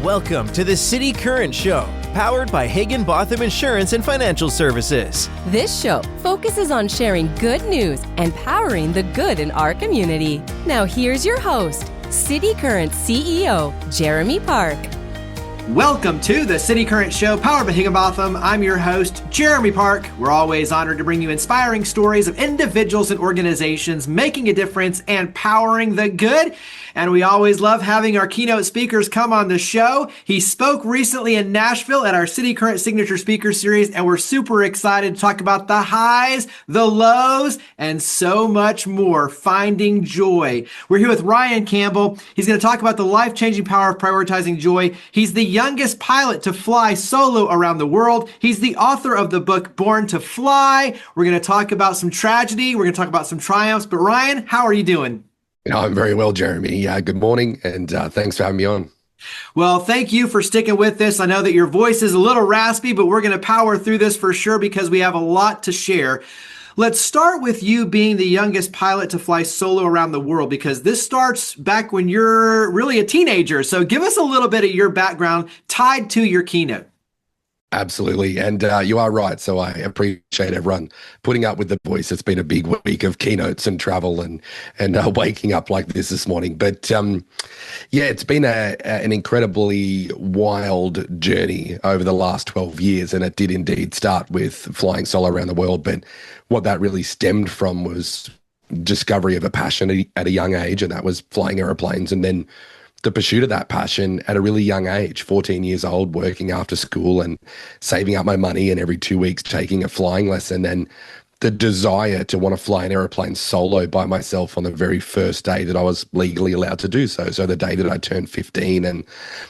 Welcome to the cityCURRENT Show, powered by Higginbotham Insurance and Financial Services. This show focuses on sharing good news and powering the good in our community. Now here's your host, cityCURRENT CEO, Jeremy Park. Welcome to the cityCURRENT Show, powered by Higginbotham. I'm your host, Jeremy Park. We're always honored to bring you inspiring stories of individuals and organizations making a difference and powering the good. And we always love having our keynote speakers come on the show. He spoke recently in Nashville at our cityCURRENT Signature Speaker Series, and we're super excited to talk about the highs, the lows, and so much more. Finding joy. We're here with Ryan Campbell. He's going to talk about the life-changing power of prioritizing joy. He's the youngest pilot to fly solo around the world. He's the author of the book Born to Fly. We're going to talk about some tragedy. We're going to talk about some triumphs. But Ryan, how are you doing? I'm very well, Jeremy. Good morning, and thanks for having me on. Well, thank you for sticking with this. I know that your voice is a little raspy, but we're going to power through this for sure because we have a lot to share. Let's start with you being the youngest pilot to fly solo around the world, because this starts back when you're really a teenager. So give us a little bit of your background tied to your keynote. Absolutely. And you are right. So I appreciate everyone putting up with the voice. It's been a big week of keynotes and travel and waking up like this morning. But it's been an incredibly wild journey over the last 12 years. And it did indeed start with flying solo around the world. But what that really stemmed from was discovery of a passion at a young age, and that was flying airplanes. And then the pursuit of that passion at a really young age, 14 years old, working after school and saving up my money, and every 2 weeks taking a flying lesson, and the desire to want to fly an airplane solo by myself on the very first day that I was legally allowed to do so. So the day that I turned 15. And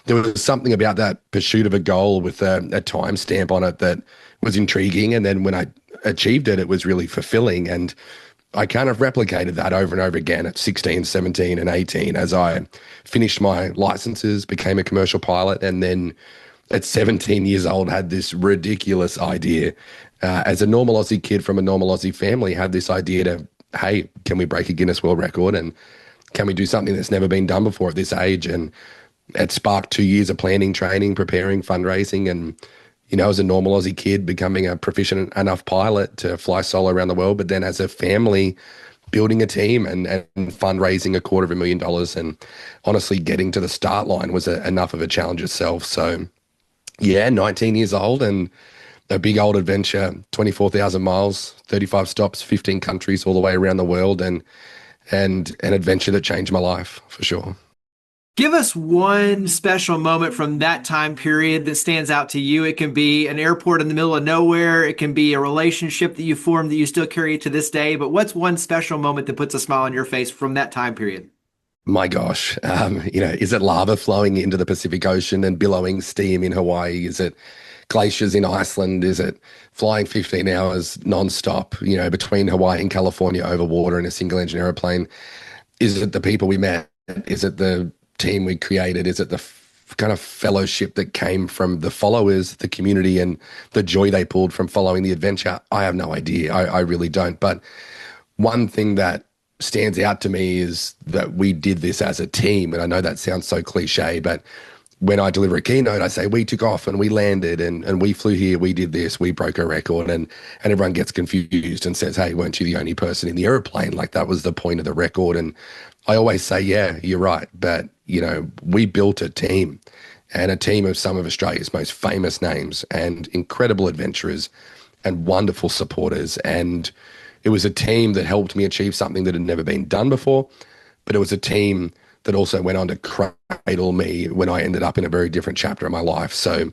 there was something about that pursuit of a goal with a timestamp on it that was intriguing. And then when I achieved it, it was really fulfilling. And I kind of replicated that over and over again at 16, 17, and 18 as I finished my licenses, became a commercial pilot, and then at 17 years old had this ridiculous idea. As a normal Aussie kid from a normal Aussie family, had this idea to, hey, can we break a Guinness World Record, and can we do something that's never been done before at this age? And it sparked 2 years of planning, training, preparing, fundraising, and as a normal Aussie kid, becoming a proficient enough pilot to fly solo around the world, but then as a family, building a team and fundraising $250,000. And honestly, getting to the start line was enough of a challenge itself. So 19 years old and a big old adventure, 24,000 miles, 35 stops, 15 countries, all the way around the world, and an adventure that changed my life for sure. Give us one special moment from that time period that stands out to you. It can be an airport in the middle of nowhere. It can be a relationship that you formed that you still carry to this day. But what's one special moment that puts a smile on your face from that time period? My gosh, is it lava flowing into the Pacific Ocean and billowing steam in Hawaii? Is it glaciers in Iceland? Is it flying 15 hours nonstop, between Hawaii and California over water in a single engine airplane? Is it the people we met? Is it the team we created? Is it the kind of fellowship that came from the followers, the community, and the joy they pulled from following the adventure? I have no idea. I really don't. But one thing that stands out to me is that we did this as a team. And I know that sounds so cliche, but when I deliver a keynote, I say, we took off and we landed and we flew here, we did this, we broke a record, and everyone gets confused and says, hey, weren't you the only person in the airplane? Like, that was the point of the record. And I always say, yeah, you're right. But, we built a team, and a team of some of Australia's most famous names and incredible adventurers and wonderful supporters. And it was a team that helped me achieve something that had never been done before, but it was a team that also went on to cradle me when I ended up in a very different chapter of my life. So,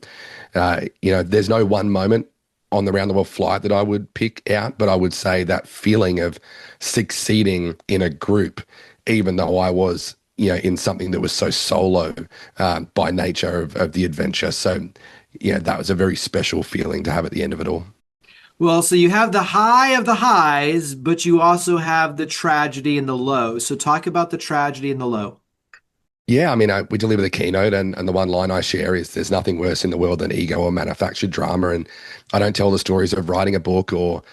there's no one moment on the round the world flight that I would pick out, but I would say that feeling of succeeding in a group, even though I was, in something that was so solo by nature of the adventure. So, that was a very special feeling to have at the end of it all. Well, so you have the high of the highs, but you also have the tragedy and the low. So talk about the tragedy and the low. Yeah, we deliver the keynote, and the one line I share is there's nothing worse in the world than ego or manufactured drama. And I don't tell the stories of writing a book or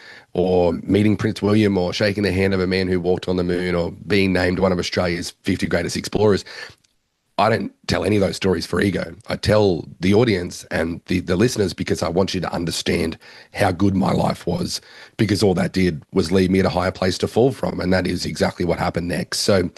meeting Prince William or shaking the hand of a man who walked on the moon or being named one of Australia's 50 greatest explorers. I don't tell any of those stories for ego. I tell the audience and the listeners because I want you to understand how good my life was, because all that did was leave me at a higher place to fall from. And that is exactly what happened next. So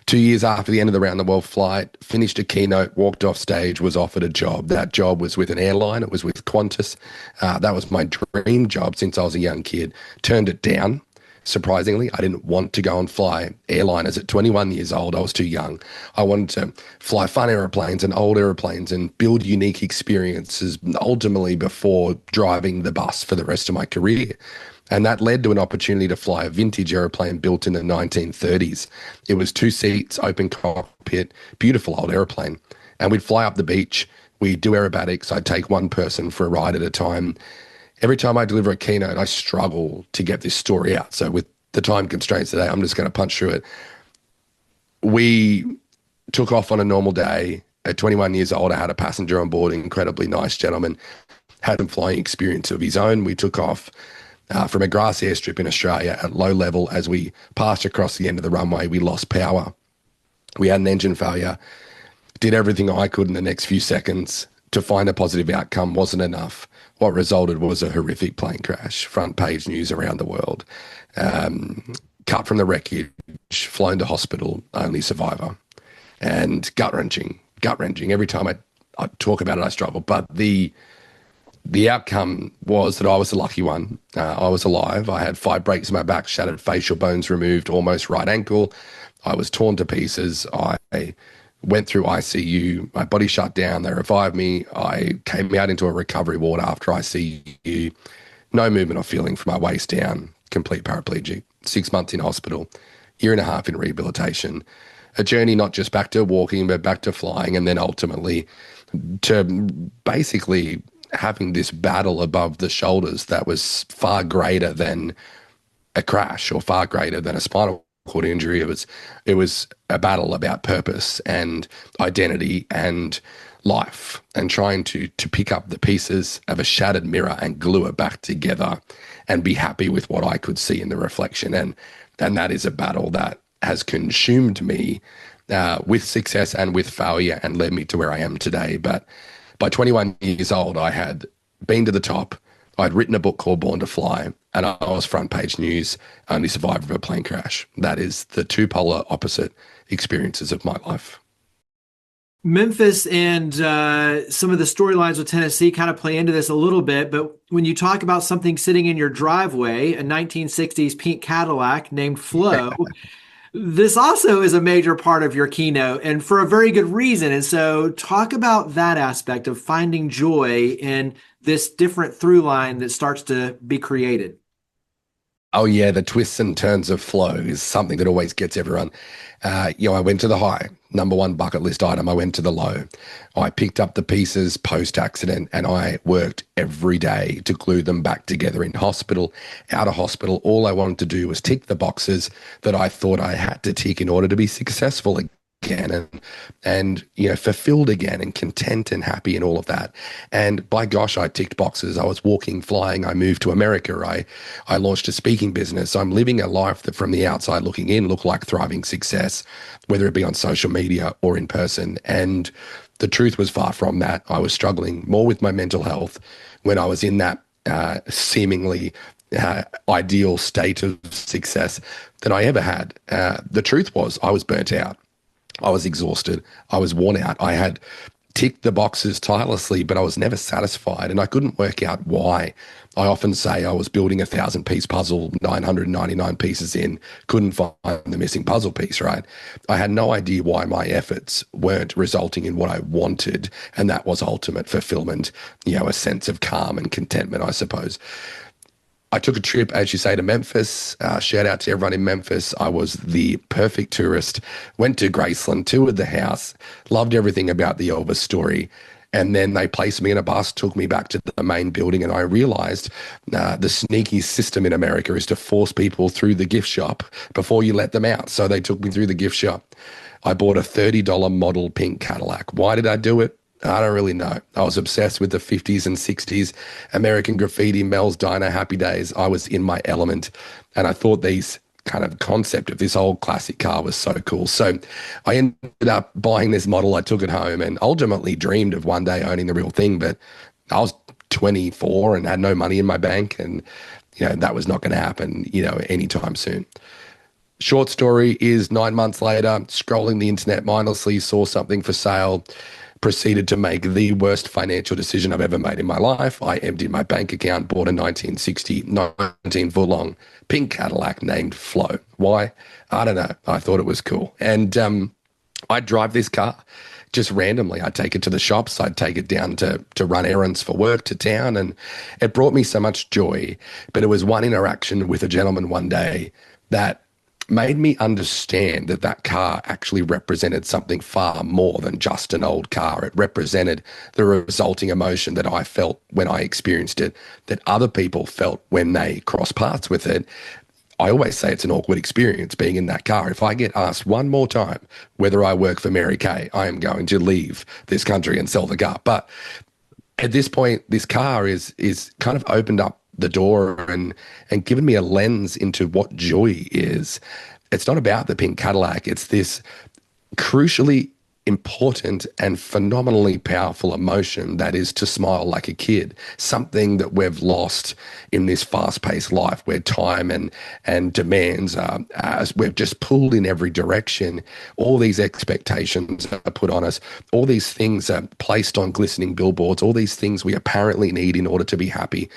2 years after the end of the round the world flight, finished a keynote, walked off stage, was offered a job. That job was with an airline. It was with Qantas. That was my dream job since I was a young kid. Turned it down. Surprisingly, I didn't want to go and fly airliners at 21 years old. I was too young. I wanted to fly fun airplanes and old airplanes and build unique experiences ultimately before driving the bus for the rest of my career. And that led to an opportunity to fly a vintage airplane built in the 1930s. It was 2 seats, open cockpit, beautiful old airplane. And we'd fly up the beach. We'd do aerobatics. I'd take one person for a ride at a time. Every time I deliver a keynote, I struggle to get this story out. So with the time constraints today, I'm just going to punch through it. We took off on a normal day. At 21 years old, I had a passenger on board, an incredibly nice gentleman, had a flying experience of his own. We took off from a grass airstrip in Australia at low level. As we passed across the end of the runway, we lost power. We had an engine failure. Did everything I could in the next few seconds to find a positive outcome. Wasn't enough. What resulted was a horrific plane crash, front page news around the world. Cut from the wreckage, flown to hospital, only survivor. And gut-wrenching. Every time I talk about it, I struggle. But the outcome was that I was the lucky one. I was alive. I had 5 breaks in my back, shattered facial bones removed, almost right ankle. I was torn to pieces. I went through ICU, my body shut down, they revived me. I came out into a recovery ward after ICU, no movement or feeling from my waist down, complete paraplegic, 6 months in hospital, 1.5 years in rehabilitation, a journey not just back to walking, but back to flying, and then ultimately to basically having this battle above the shoulders that was far greater than a crash or far greater than a spinal cord injury. It was a battle about purpose and identity and life, and trying to pick up the pieces of a shattered mirror and glue it back together and be happy with what I could see in the reflection. And that is a battle that has consumed me with success and with failure and led me to where I am today. But by 21 years old, I had been to the top. I'd written a book called Born to Fly, and I was front page news, only survivor of a plane crash. That is the two polar opposite experiences of my life. Memphis and some of the storylines with Tennessee kind of play into this a little bit, but when you talk about something sitting in your driveway, a 1960s pink Cadillac named Flo, this also is a major part of your keynote, and for a very good reason. And so talk about that aspect of finding joy in this different through line that starts to be created. Oh yeah, the twists and turns of flow is something that always gets everyone. I went to the high, number one bucket list item. I went to the low. I picked up the pieces post-accident and I worked every day to glue them back together in hospital, out of hospital. All I wanted to do was tick the boxes that I thought I had to tick in order to be successful again and fulfilled again and content and happy and all of that. And by gosh, I ticked boxes. I was walking, flying. I moved to America. I launched a speaking business. I'm living a life that from the outside looking in looked like thriving success, whether it be on social media or in person. And the truth was far from that. I was struggling more with my mental health when I was in that seemingly ideal state of success than I ever had. The truth was I was burnt out. I was exhausted. I was worn out. I had ticked the boxes tirelessly, but I was never satisfied, and I couldn't work out why. I often say I was building a 1,000-piece puzzle, 999 pieces in, couldn't find the missing puzzle piece, right? I had no idea why my efforts weren't resulting in what I wanted, and that was ultimate fulfillment, a sense of calm and contentment, I suppose. I took a trip, as you say, to Memphis. Shout out to everyone in Memphis. I was the perfect tourist. Went to Graceland, toured the house, loved everything about the Elvis story. And then they placed me in a bus, took me back to the main building, and I realized the sneaky system in America is to force people through the gift shop before you let them out. So they took me through the gift shop. I bought a $30 model pink Cadillac. Why did I do it? I don't really know. I was obsessed with the 50s and 60s, American graffiti, Mel's Diner, Happy Days. I was in my element. And I thought these kind of concept of this old classic car was so cool. So I ended up buying this model. I took it home and ultimately dreamed of one day owning the real thing. But I was 24 and had no money in my bank. And, that was not going to happen, anytime soon. Short story is 9 months later, scrolling the internet mindlessly, saw something for sale, proceeded to make the worst financial decision I've ever made in my life. I emptied my bank account, bought a 1960, 19-foot-long pink Cadillac named Flo. Why? I don't know. I thought it was cool. And I'd drive this car just randomly. I'd take it to the shops. I'd take it down to run errands for work to town. And it brought me so much joy. But it was one interaction with a gentleman one day that made me understand that car actually represented something far more than just an old car. It represented the resulting emotion that I felt when I experienced it, that other people felt when they cross paths with it. I always say it's an awkward experience being in that car. If I get asked one more time whether I work for Mary Kay, I am going to leave this country and sell the car. But at this point, this car is kind of opened up the door and given me a lens into what joy is. It's not about the pink Cadillac. It's this crucially important and phenomenally powerful emotion that is to smile like a kid, something that we've lost in this fast-paced life where time and demands are, as we've just pulled in every direction. All these expectations are put on us. All these things are placed on glistening billboards, all these things we apparently need in order to be happy.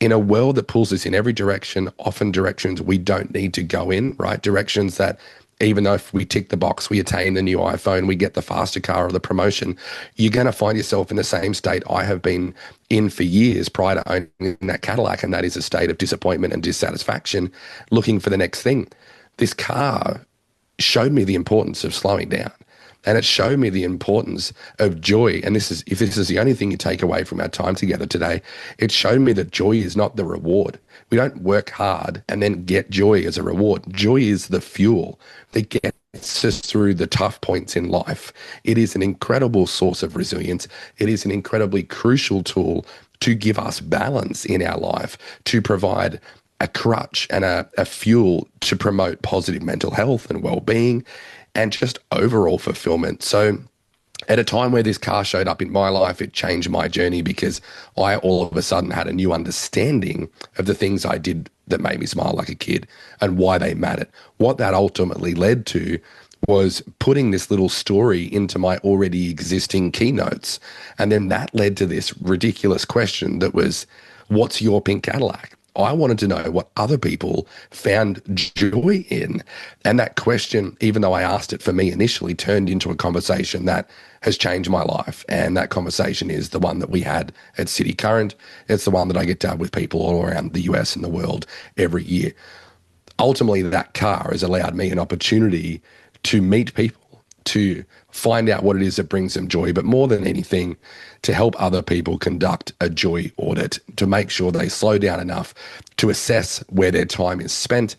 In a world that pulls us in every direction, often directions we don't need to go in, right? Directions that even though if we tick the box, we attain the new iPhone, we get the faster car or the promotion, you're going to find yourself in the same state I have been in for years prior to owning that Cadillac, and that is a state of disappointment and dissatisfaction, looking for the next thing. This car showed me the importance of slowing down. And it showed me the importance of joy. And if this is the only thing you take away from our time together today, it showed me that joy is not the reward. We don't work hard and then get joy as a reward. Joy is the fuel that gets us through the tough points in life. It is an incredible source of resilience. It is an incredibly crucial tool to give us balance in our life, to provide a crutch and a fuel to promote positive mental health and well-being, and just overall fulfillment. So at a time where this car showed up in my life, it changed my journey because I all of a sudden had a new understanding of the things I did that made me smile like a kid and why they mattered. What that ultimately led to was putting this little story into my already existing keynotes. And then that led to this ridiculous question that was, what's your pink Cadillac? I wanted to know what other people found joy in. And that question, even though I asked it for me initially, turned into a conversation that has changed my life. And that conversation is the one that we had at cityCURRENT. It's the one that I get to have with people all around the US and the world every year. Ultimately, that car has allowed me an opportunity to meet people, to find out what it is that brings them joy, but more than anything, to help other people conduct a joy audit, to make sure they slow down enough to assess where their time is spent,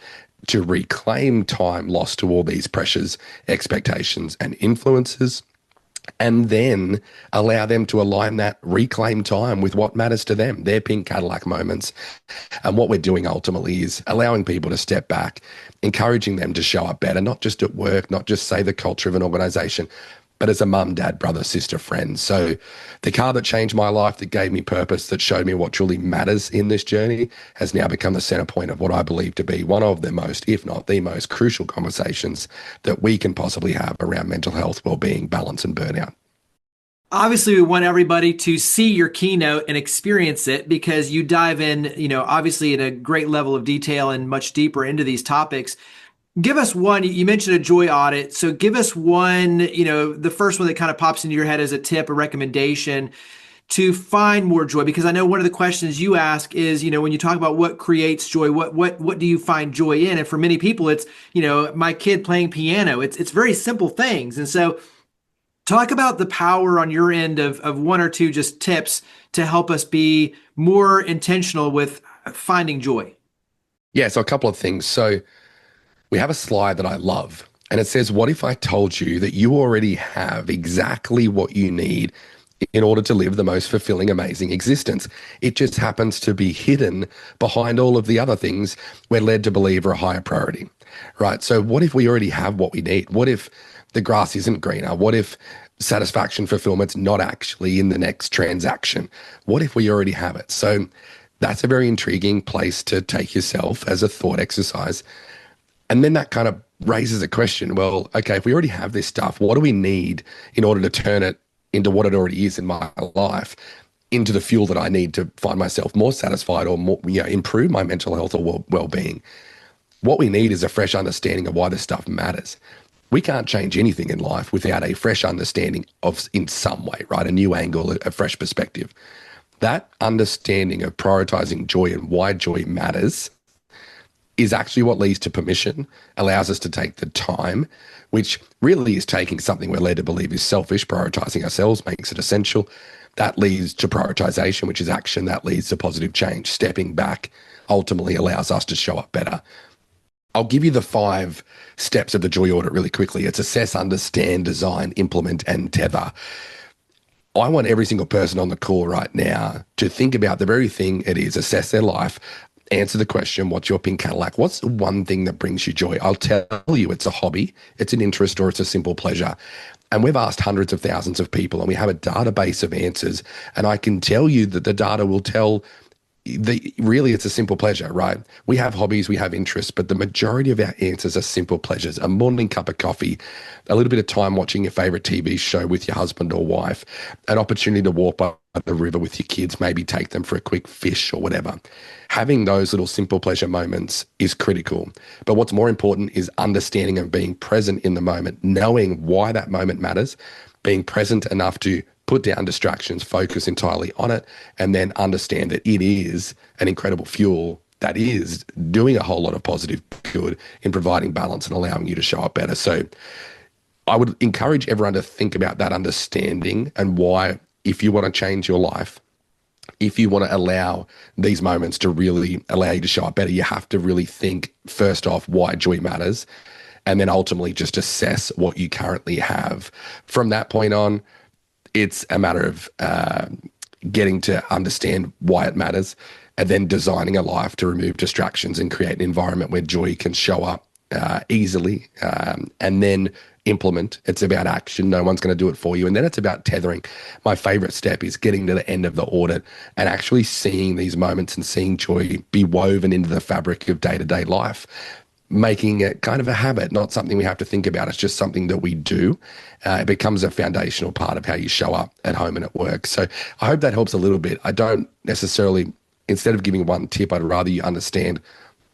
to reclaim time lost to all these pressures, expectations, and influences, and then allow them to align that reclaimed time with what matters to them, their pink Cadillac moments. And what we're doing ultimately is allowing people to step back, encouraging them to show up better, not just at work, not just say the culture of an organization, but as a mum, dad, brother, sister, friend. So the car that changed my life, that gave me purpose, that showed me what truly matters in this journey, has now become the center point of what I believe to be one of the most, if not the most crucial conversations that we can possibly have around mental health, well-being, balance, and burnout. Obviously, we want everybody to see your keynote and experience it because you dive in, obviously in a great level of detail and much deeper into these topics. Give us one. You mentioned a JOY audit. So give us one, the first one that kind of pops into your head as a tip, a recommendation to find more joy. Because I know one of the questions you ask is, when you talk about what creates joy, what do you find joy in? And for many people, it's, my kid playing piano. It's very simple things. And so talk about the power on your end of one or two just tips to help us be more intentional with finding joy. Yeah, so a couple of things. So we have a slide that I love, and it says, what if I told you that you already have exactly what you need in order to live the most fulfilling, amazing existence? It just happens to be hidden behind all of the other things we're led to believe are a higher priority. right? So what if we already have what we need? What if the grass isn't greener? What if satisfaction, fulfillment's not actually in the next transaction? What if we already have it? So that's a very intriguing place to take yourself as a thought exercise. And then that kind of raises a question. Well, okay, if we already have this stuff, what do we need in order to turn it into what it already is in my life, into the fuel that I need to find myself more satisfied or more, improve my mental health or well-being? What we need is a fresh understanding of why this stuff matters. We can't change anything in life without a fresh understanding of, in some way, right? A new angle, a fresh perspective. That understanding of prioritizing joy and why joy matters is actually what leads to permission, allows us to take the time, which really is taking something we're led to believe is selfish, prioritizing ourselves, makes it essential. That leads to prioritization, which is action. That leads to positive change. Stepping back ultimately allows us to show up better. I'll give you the 5 steps of the JOY audit really quickly. It's assess, understand, design, implement, and tether. I want every single person on the call right now to think about the very thing it is, assess their life, answer the question, what's your pink Cadillac? What's the one thing that brings you joy? I'll tell you it's a hobby, it's an interest, or it's a simple pleasure. And we've asked hundreds of thousands of people and we have a database of answers. And I can tell you that the data will tell really it's a simple pleasure, right? We have hobbies, we have interests, but the majority of our answers are simple pleasures. A morning cup of coffee, a little bit of time watching your favorite TV show with your husband or wife, an opportunity to walk by the river with your kids, maybe take them for a quick fish or whatever. Having those little simple pleasure moments is critical. But what's more important is understanding and being present in the moment, knowing why that moment matters, being present enough to put down distractions, focus entirely on it, and then understand that it is an incredible fuel that is doing a whole lot of positive good in providing balance and allowing you to show up better. So I would encourage everyone to think about that understanding and why, if you want to change your life, if you want to allow these moments to really allow you to show up better, you have to really think first off why joy matters, and then ultimately just assess what you currently have. From that point on, it's a matter of getting to understand why it matters and then designing a life to remove distractions and create an environment where joy can show up easily, and then implement. It's about action. No one's going to do it for you. And then it's about tethering. My favorite step is getting to the end of the audit and actually seeing these moments and seeing joy be woven into the fabric of day-to-day life, making it kind of a habit, not something we have to think about. It's just something that we do. It becomes a foundational part of how you show up at home and at work. So I hope that helps a little bit. I don't necessarily, instead of giving one tip, I'd rather you understand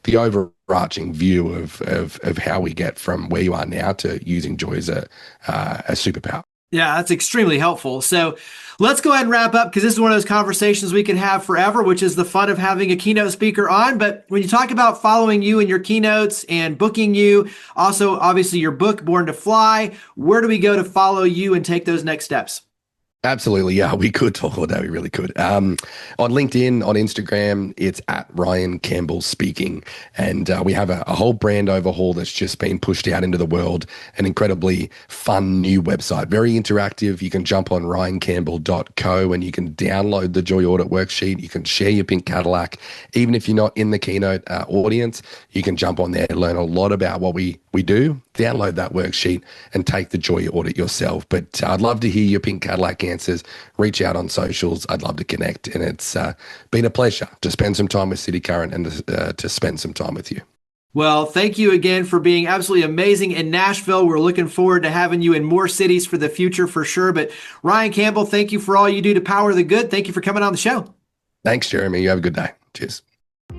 the overarching view of how we get from where you are now to using joy as a superpower. Yeah, that's extremely helpful. So let's go ahead and wrap up, because this is one of those conversations we could have forever, which is the fun of having a keynote speaker on. But when you talk about following you and your keynotes and booking you, also obviously your book, Born to Fly, where do we go to follow you and take those next steps? Absolutely. Yeah, we could talk all day. We really could. On LinkedIn, on Instagram, it's at Ryan Campbell Speaking. And we have a whole brand overhaul that's just been pushed out into the world. An incredibly fun new website, very interactive. You can jump on ryancampbell.co and you can download the JOY Audit worksheet. You can share your pink Cadillac. Even if you're not in the keynote audience, you can jump on there and learn a lot about what we do. Download that worksheet and take the JOY Audit yourself. But I'd love to hear your pink Cadillac answers. Reach out on socials. I'd love to connect. And it's been a pleasure to spend some time with cityCURRENT and to spend some time with you. Well, thank you again for being absolutely amazing in Nashville. We're looking forward to having you in more cities for the future for sure. But Ryan Campbell, thank you for all you do to power the good. Thank you for coming on the show. Thanks, Jeremy. You have a good day. Cheers.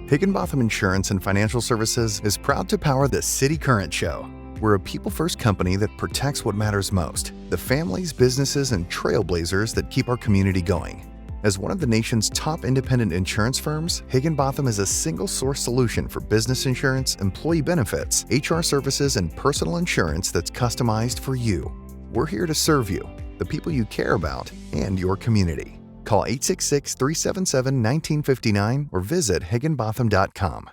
Higginbotham Insurance and Financial Services is proud to power the cityCURRENT Show. We're a people-first company that protects what matters most, the families, businesses, and trailblazers that keep our community going. As one of the nation's top independent insurance firms, Higginbotham is a single-source solution for business insurance, employee benefits, HR services, and personal insurance that's customized for you. We're here to serve you, the people you care about, and your community. Call 866-377-1959 or visit higginbotham.com.